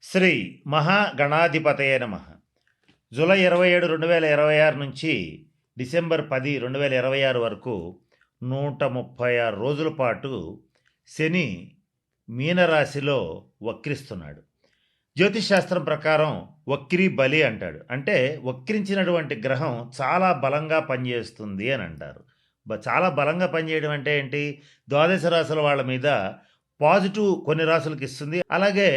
శ్రీ మహాగణాధిపతయే నమః. జూలై 27, 2026 నుంచి డిసెంబర్ 10, 2026 వరకు 136 రోజుల పాటు శని మీనరాశిలో వక్రిస్తున్నాడు. జ్యోతిష్ శాస్త్రం ప్రకారం వక్రీ బలి అంటాడు. అంటే వక్రించినటువంటి గ్రహం చాలా బలంగా పనిచేస్తుంది అని అంటారు. చాలా బలంగా పనిచేయడం అంటే ఏంటి? ద్వాదశ రాశుల వాళ్ళ మీద పాజిటివ్ కొన్ని రాశులకు ఇస్తుంది. అలాగే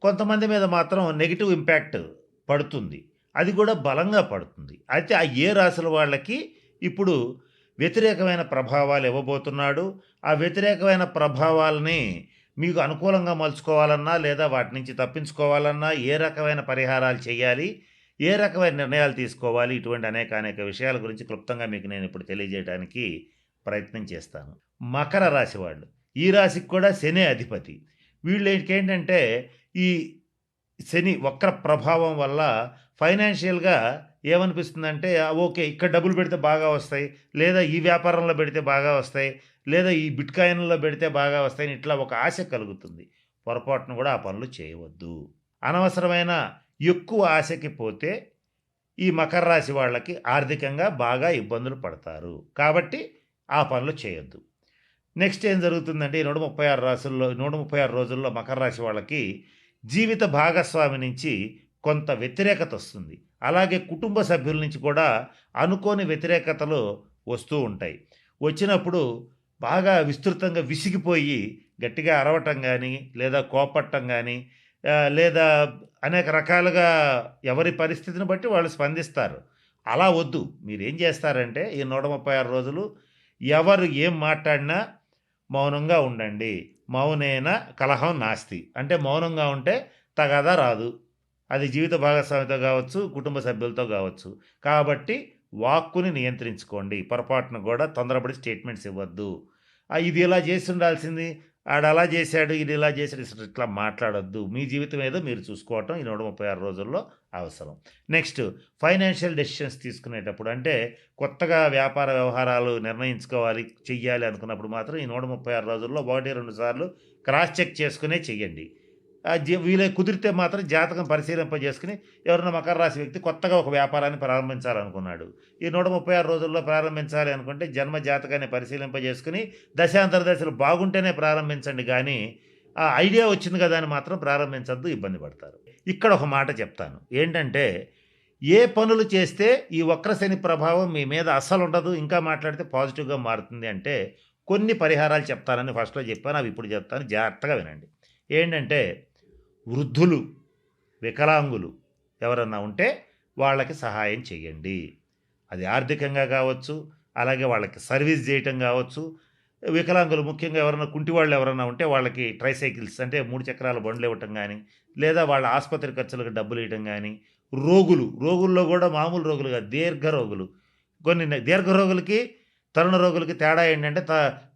కొంతమంది మీద మాత్రం నెగిటివ్ ఇంపాక్ట్ పడుతుంది. అది కూడా బలంగా పడుతుంది. అయితే ఆ ఏ రాశుల వాళ్ళకి ఇప్పుడు వ్యతిరేకమైన ప్రభావాలు ఇవ్వబోతున్నాడు. ఆ వ్యతిరేకమైన ప్రభావాలని మీకు అనుకూలంగా మలుచుకోవాలన్నా లేదా వాటి నుంచి తప్పించుకోవాలన్నా ఏ రకమైన పరిహారాలు చేయాలి, ఏ రకమైన నిర్ణయాలు తీసుకోవాలి, ఇటువంటి అనేక విషయాల గురించి క్లుప్తంగా మీకు నేను ఇప్పుడు తెలియజేయడానికి ప్రయత్నం చేస్తాను. మకర రాశి వాళ్ళు, ఈ రాశికి కూడా శని అధిపతి. వీళ్ళకేంటంటే ఈ శని వక్ర ప్రభావం వల్ల ఫైనాన్షియల్గా ఏమనిపిస్తుందంటే ఓకే, ఇక్కడ డబ్బులు పెడితే బాగా వస్తాయి, లేదా ఈ వ్యాపారంలో పెడితే బాగా వస్తాయి, లేదా ఈ బిట్కాయిన్లో పెడితే బాగా వస్తాయని ఇట్లా ఒక ఆశ కలుగుతుంది. పొరపాటును కూడా ఆ పనులు చేయవద్దు. అనవసరమైన ఎక్కువ ఆశకి పోతే ఈ మకర రాశి వాళ్ళకి ఆర్థికంగా బాగా ఇబ్బందులు పడతారు. కాబట్టి ఆ పనులు చేయొద్దు. నెక్స్ట్ ఏం జరుగుతుందంటే ఈ 136 రోజుల్లో మకర రాశి వాళ్ళకి జీవిత భాగస్వామి నుంచి కొంత వ్యతిరేకత వస్తుంది. అలాగే కుటుంబ సభ్యుల నుంచి కూడా అనుకోని వ్యతిరేకతలు వస్తూ ఉంటాయి. వచ్చినప్పుడు బాగా విస్తృతంగా విసిగిపోయి గట్టిగా అరవటం కానీ, లేదా కోపట్టం కానీ, లేదా అనేక రకాలుగా ఎవరి పరిస్థితిని బట్టి వాళ్ళు స్పందిస్తారు. అలా వద్దు. మీరేం చేస్తారంటే ఈ 136 రోజులు ఎవరు ఏం మాట్లాడినా మౌనంగా ఉండండి. మౌనేన కలహం నాస్తి. అంటే మౌనంగా ఉంటే తగాదా రాదు. అది జీవిత భాగస్వామితో కావచ్చు, కుటుంబ సభ్యులతో కావచ్చు. కాబట్టి వాక్కుని నియంత్రించుకోండి. పొరపాటును కూడా తొందరపడి స్టేట్మెంట్స్ ఇవ్వద్దు. ఇది ఇలా చేసి ఉండాల్సింది, ఆడు అలా చేశాడు, ఇది ఇలా చేశాడు, ఇట్లా మాట్లాడొద్దు. మీ జీవితం ఏదో మీరు చూసుకోవటం ఈ 136 రోజుల్లో అవసరం. నెక్స్ట్ ఫైనాన్షియల్ డెసిషన్స్ తీసుకునేటప్పుడు, అంటే కొత్తగా వ్యాపార వ్యవహారాలు నిర్ణయించుకోవాలి, చెయ్యాలి అనుకున్నప్పుడు మాత్రం ఈ 136 రోజుల్లో 1-2 సార్లు క్రాస్ చెక్ చేసుకునే చెయ్యండి. వీలే కుదిరితే మాత్రం జాతకం పరిశీలింపజేసుకుని ఎవరైనా మకర రాశి వ్యక్తి కొత్తగా ఒక వ్యాపారాన్ని ప్రారంభించాలనుకున్నాడు, ఈ 136 రోజుల్లో ప్రారంభించాలి అనుకుంటే జన్మ జాతకాన్ని పరిశీలింపజేసుకుని దశాంతర దశలు బాగుంటేనే ప్రారంభించండి. కానీ ఆ ఐడియా వచ్చింది కదా అని మాత్రం ప్రారంభించద్దు, ఇబ్బంది పడతారు. ఇక్కడ ఒక మాట చెప్తాను ఏంటంటే, ఏ పనులు చేస్తే ఈ వక్రశని ప్రభావం మీ మీద అస్సలు ఉండదు, ఇంకా మాట్లాడితే పాజిటివ్గా మారుతుంది అంటే కొన్ని పరిహారాలు చెప్తానని ఫస్ట్లో చెప్పాను, అవి ఇప్పుడు చెప్తాను, జాగ్రత్తగా వినండి. ఏంటంటే, వృద్ధులు, వికలాంగులు ఎవరన్నా ఉంటే వాళ్ళకి సహాయం చేయండి. అది ఆర్థికంగా కావచ్చు, అలాగే వాళ్ళకి సర్వీస్ చేయటం కావచ్చు. వికలాంగులు ముఖ్యంగా ఎవరైనా కుంటివాళ్ళు ఎవరైనా ఉంటే వాళ్ళకి ట్రైసైకిల్స్ అంటే 3 చక్రాల బండ్లు ఇవ్వటం కానీ, లేదా వాళ్ళ ఆసుపత్రి ఖర్చులకు డబ్బులు ఇవ్వటం కానీ. రోగుల్లో కూడా మామూలు రోగులుగా దీర్ఘ రోగులు, కొన్ని దీర్ఘ రోగులకి తరుణ రోగులకి తేడా ఏంటంటే,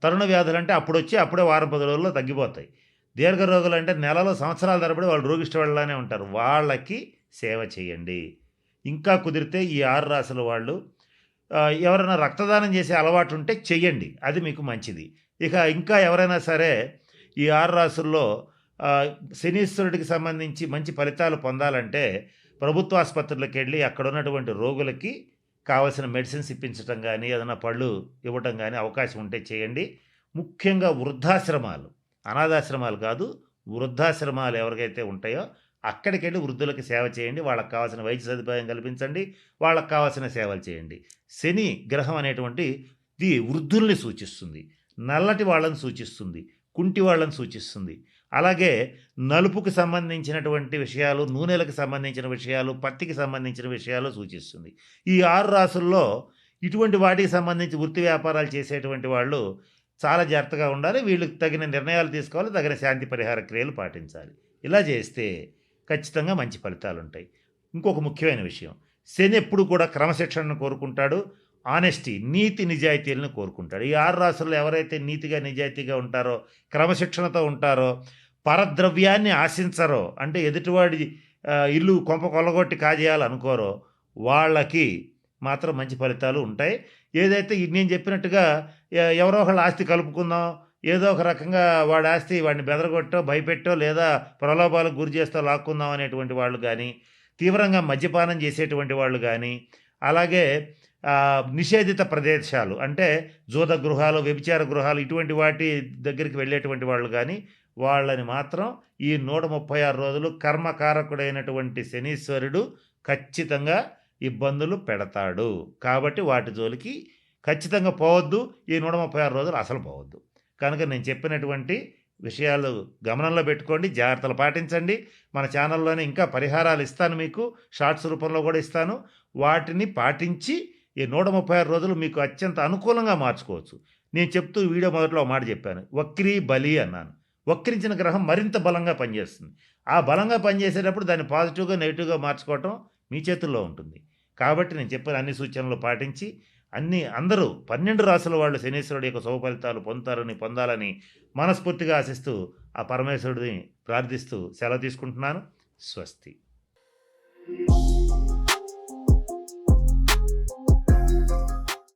తరుణ వ్యాధులు అంటే అప్పుడే వారం 10 రోజుల్లో తగ్గిపోతాయి. దీర్ఘ రోగులు అంటే నెలలో సంవత్సరాల తరబడి వాళ్ళు రోగిష్టివాళ్ళలానే ఉంటారు. వాళ్ళకి సేవ చేయండి. ఇంకా కుదిరితే ఈ 6 రాశుల వాళ్ళు ఎవరైనా రక్తదానం చేసే అలవాటు ఉంటే చెయ్యండి, అది మీకు మంచిది. ఇక ఇంకా ఎవరైనా సరే ఈ 6 రాశుల్లో శనీశ్వరుడికి సంబంధించి మంచి ఫలితాలు పొందాలంటే ప్రభుత్వ ఆసుపత్రులకు వెళ్ళి అక్కడ ఉన్నటువంటి రోగులకి కావాల్సిన మెడిసిన్స్ ఇప్పించడం కానీ, ఏదైనా పళ్ళు ఇవ్వటం కానీ అవకాశం ఉంటే చేయండి. ముఖ్యంగా వృద్ధాశ్రమాలు, అనాథాశ్రమాలు కాదు, వృద్ధాశ్రమాలు ఎవరికైతే ఉంటాయో అక్కడికి వెళ్ళి వృద్ధులకి సేవ చేయండి. వాళ్ళకి కావాల్సిన వైద్య సదుపాయం కల్పించండి, వాళ్ళకి కావాల్సిన సేవలు చేయండి. శని గ్రహం అనేటువంటిది వృద్ధుల్ని సూచిస్తుంది, నల్లటి వాళ్ళని సూచిస్తుంది, కుంటి వాళ్ళని సూచిస్తుంది. అలాగే నలుపుకి సంబంధించినటువంటి విషయాలు, నూనెలకు సంబంధించిన విషయాలు, పత్తికి సంబంధించిన విషయాలు సూచిస్తుంది. ఈ 6 రాసుల్లో ఇటువంటి వాటికి సంబంధించి వృత్తి వ్యాపారాలు చేసేటువంటి వాళ్ళు చాలా జాగ్రత్తగా ఉండాలి. వీళ్ళకి తగిన నిర్ణయాలు తీసుకోవాలి, తగిన శాంతి పరిహార క్రియలు పాటించాలి. ఇలా చేస్తే ఖచ్చితంగా మంచి ఫలితాలు ఉంటాయి. ఇంకొక ముఖ్యమైన విషయం, శని ఎప్పుడు కూడా క్రమశిక్షణను కోరుకుంటాడు, ఆనెస్టీ, నీతి నిజాయితీలను కోరుకుంటాడు. ఈ 6 రాశుల్లో ఎవరైతే నీతిగా నిజాయితీగా ఉంటారో, క్రమశిక్షణతో ఉంటారో, పరద్రవ్యాన్ని ఆశించరో, అంటే ఎదుటివాడి ఇల్లు కొంప కొల్లగొట్టి కాజేయాలనుకోరో, వాళ్ళకి మాత్రం మంచి ఫలితాలు ఉంటాయి. ఏదైతే నేను చెప్పినట్టుగా ఎవరో ఒకళ్ళ ఆస్తి కలుపుకుందాం, ఏదో ఒక రకంగా వాడి ఆస్తి వాడిని బెదరగొట్టో, భయపెట్టో లేదా ప్రలోభాలకు గురి చేస్తో లాక్కుందాం అనేటువంటి వాళ్ళు గానీ, తీవ్రంగా మద్యపానం చేసేటువంటి వాళ్ళు గానీ, అలాగే నిషేధిత ప్రదేశాలు అంటే జూద గృహాలు, వ్యభిచార గృహాలు ఇటువంటి వాటి దగ్గరికి వెళ్ళేటువంటి వాళ్ళు గానీ, వాళ్ళని మాత్రం ఈ 136 రోజులు కర్మకారకుడైనటువంటి శనీశ్వరుడు ఖచ్చితంగా ఇబ్బందులు పెడతాడు. కాబట్టి వాటి జోలికి ఖచ్చితంగా పోవద్దు. ఈ 136 రోజులు అసలు పోవద్దు. కనుక నేను చెప్పినటువంటి విషయాలు గమనంలో పెట్టుకోండి. జాగ్రత్తలు పాటించండి. మన ఛానల్‌లోనే ఇంకా పరిహారాలు ఇస్తాను మీకు. షార్ట్స్ రూపంలో కూడా ఇస్తాను. వాటిని పాటించి ఈ 136 రోజులు మీకు అత్యంత అనుకూలంగా మార్చుకోవచ్చు. నేను చెప్తూ వీడియో మొదట్లో ఒక మాట చెప్పాను. వక్రీ బలి అన్నాను. వక్రించిన గ్రహం మరింత బలంగా పనిచేస్తుంది. ఆ బలంగా పనిచేసేటప్పుడు దాన్ని పాజిటివ్‌గా, నెగెటివ్‌గా మార్చుకోవటం మీ చేతుల్లో ఉంటుంది. కాబట్టి నేను చెప్పిన అన్ని సూచనలు పాటించి అందరూ 12 రాసుల వాళ్ళు శనీశ్వరుడి యొక్క శుభ ఫలితాలు పొందాలని మనస్ఫూర్తిగా ఆశిస్తూ ఆ పరమేశ్వరుడిని ప్రార్థిస్తూ సెలవు తీసుకుంటున్నాను. స్వస్తి.